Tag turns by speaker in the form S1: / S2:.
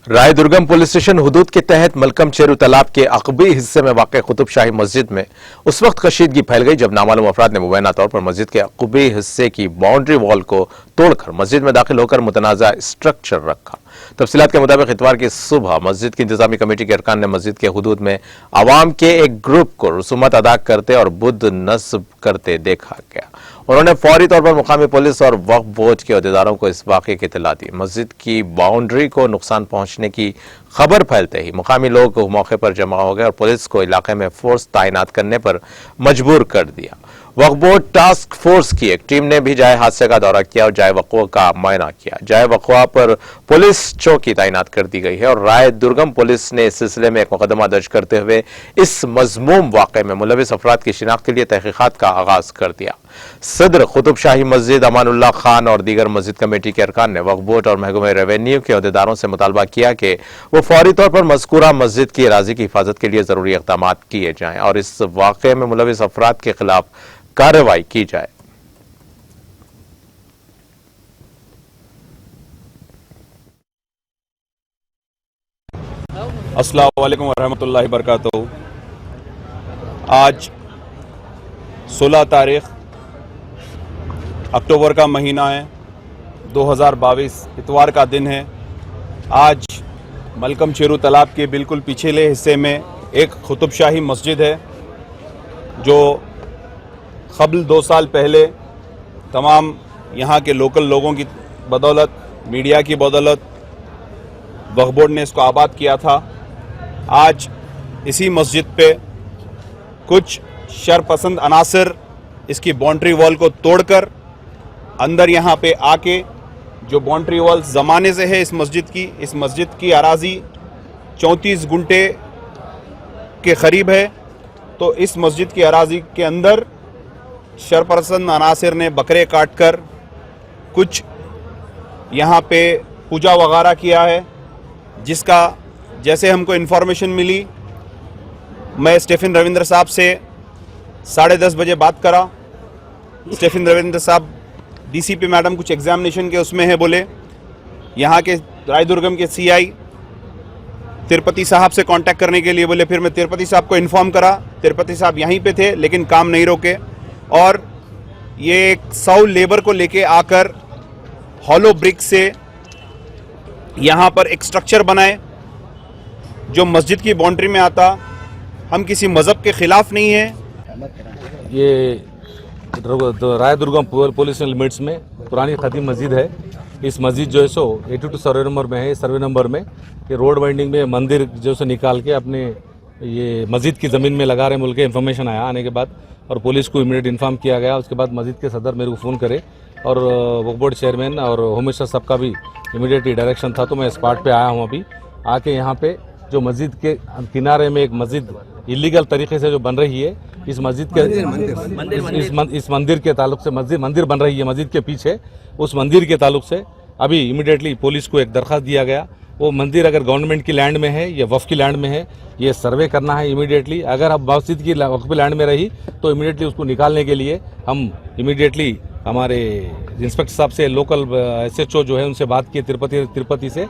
S1: राय दुर्गम police station हुदूद के तहत मलकम चेरू तालाब के अकबी हिस्से में वाक़ कुतुब शाही मस्जिद में उस वक्त कशीदगी फैल गई जब नामालूम अफराद ने मुबैना तौर पर मस्जिद के अकबी हिस्से की बाउंड्री वॉल को तोड़कर मस्जिद में दाखिल होकर मुतनाज़ा स्ट्रक्चर रखा। तफसीलात के मुताबिक इतवार की सुबह मस्जिद की इंतजामी कमेटी के अरकान ने मस्जिद के हुदूद में आवाम के एक ग्रुप को रसूमत अदा करते और बुद्ध नस्ब करते देखा गया। उन्होंने फौरी तौर पर मुकामी पुलिस और वक्फ बोर्ड के अहदेदारों को इस वाक़े की इत्तला दी। मस्जिद की बाउंड्री को नुकसान पहुंचने की खबर फैलते ही मुकामी लोग मौके पर जमा हो गए और पुलिस को इलाके में फोर्स तैनात करने पर मजबूर कर दिया। वक्फ बोर्ड टास्क फोर्स की एक टीम ने भी जाए हादसे का दौरा किया और जाए वक़ुआ का मुआयना किया। जाए वक़ुआ पर पुलिस चौकी तैनात कर दी गई है और राय दुर्गम पुलिस ने इस सिलसिले में एक मुकदमा दर्ज करते हुए इस मज़मूम वाक़े में मुलविस अफराद की शिनाख्त के लिए तहक़ीक़ात का आगाज कर दिया। सदर कुतुब शाही मस्जिद अमानुल्लाह खान और दीगर मस्जिद कमेटी के अरकान ने वक्फ बोर्ड और महकमे रेवेन्यू के अहदेदारों से मुतालबा किया कि वो फौरी तौर पर मज़कूरा मस्जिद की अराज़ी की हिफाजत के लिए ज़रूरी इक़दाम किए जाएँ और इस वाक़े में मुलविस अफराद के खिलाफ कार्रवाई की जाए।
S2: अस्सलामु अलैकुम वरहमतुल्लाहि वबरकातुहू। आज 16 तारीख अक्टूबर का महीना है, 2022 इतवार का दिन है। आज मलकम चेरू तालाब के बिल्कुल पिछले हिस्से में एक कुतुब शाही मस्जिद है जो क़ब्ल 2 साल पहले तमाम यहाँ के लोकल लोगों की बदौलत, मीडिया की बदौलत वक्फ बोर्ड ने इसको आबाद किया था। आज इसी मस्जिद पे कुछ शरपसंद अनासर इसकी बाउंड्री वॉल को तोड़कर अंदर यहाँ पे आके, जो बाउंड्री वॉल ज़माने से है इस मस्जिद की अराज़ी 34 गुंटे के करीब है। तो इस मस्जिद की अराज़ी के अंदर शरपसंद अनासर ने बकरे काटकर कुछ यहाँ पे पूजा वगैरह किया है, जिसका जैसे हमको इन्फॉर्मेशन मिली, मैं स्टीफन रविंद्र साहब से 10:30 बजे बात करा। स्टीफन रविंद्र साहब डीसीपी मैडम कुछ एग्जामिनेशन के उसमें है, बोले यहाँ के राय दुर्गम के सीआई तिरुपति साहब से कांटेक्ट करने के लिए बोले। फिर मैं तिरुपति साहब को इन्फॉर्म करा, तिरुपति साहब यहीं पे थे लेकिन काम नहीं रोके और ये 100 लेबर को लेके आकर हॉलो ब्रिक से यहाँ पर एक स्ट्रक्चर बनाए जो मस्जिद की बाउंड्री में आता। हम किसी मज़हब के ख़िलाफ़ नहीं है।
S3: ये राय दुर्गम पुलिस लिमिट्स में पुरानी खतीम मस्जिद है। इस मस्जिद जो है सो 82 सर्वे नंबर में है। सर्वे नंबर में ये रोड वाइंडिंग में मंदिर जो से निकाल के अपने ये मस्जिद की ज़मीन में लगा रहे मुल्क के इन्फॉर्मेशन आया। आने के बाद और पुलिस को इमीडिएट इन्फॉर्म किया गया। उसके बाद मस्जिद के सदर मेरे को फ़ोन करे और वक्फ बोर्ड चेयरमैन और होम मिनिस्टर साहब का भी इमीडिएटली डायरेक्शन था। तो मैं स्पॉट पे आया हूँ। अभी आके यहाँ पे जो मस्जिद के किनारे में एक मस्जिद इलीगल तरीके से जो बन रही है, इस मस्जिद के इस मंदिर के ताल्लुक से मंदिर बन रही है मस्जिद के पीछे, उस मंदिर के ताल्लुक से अभी इमीडिएटली पुलिस को एक दरख्वास्त दिया गया। वो मंदिर अगर गवर्नमेंट की लैंड में है या वक्फ की लैंड में है, ये सर्वे करना है इमीडिएटली। अगर अब मस्जिद की वक्फ लैंड में रही तो इमीडिएटली उसको निकालने के लिए हम इमीडिएटली हमारे इंस्पेक्टर साहब से, लोकल SHO जो है उनसे बात की तिरुपति से।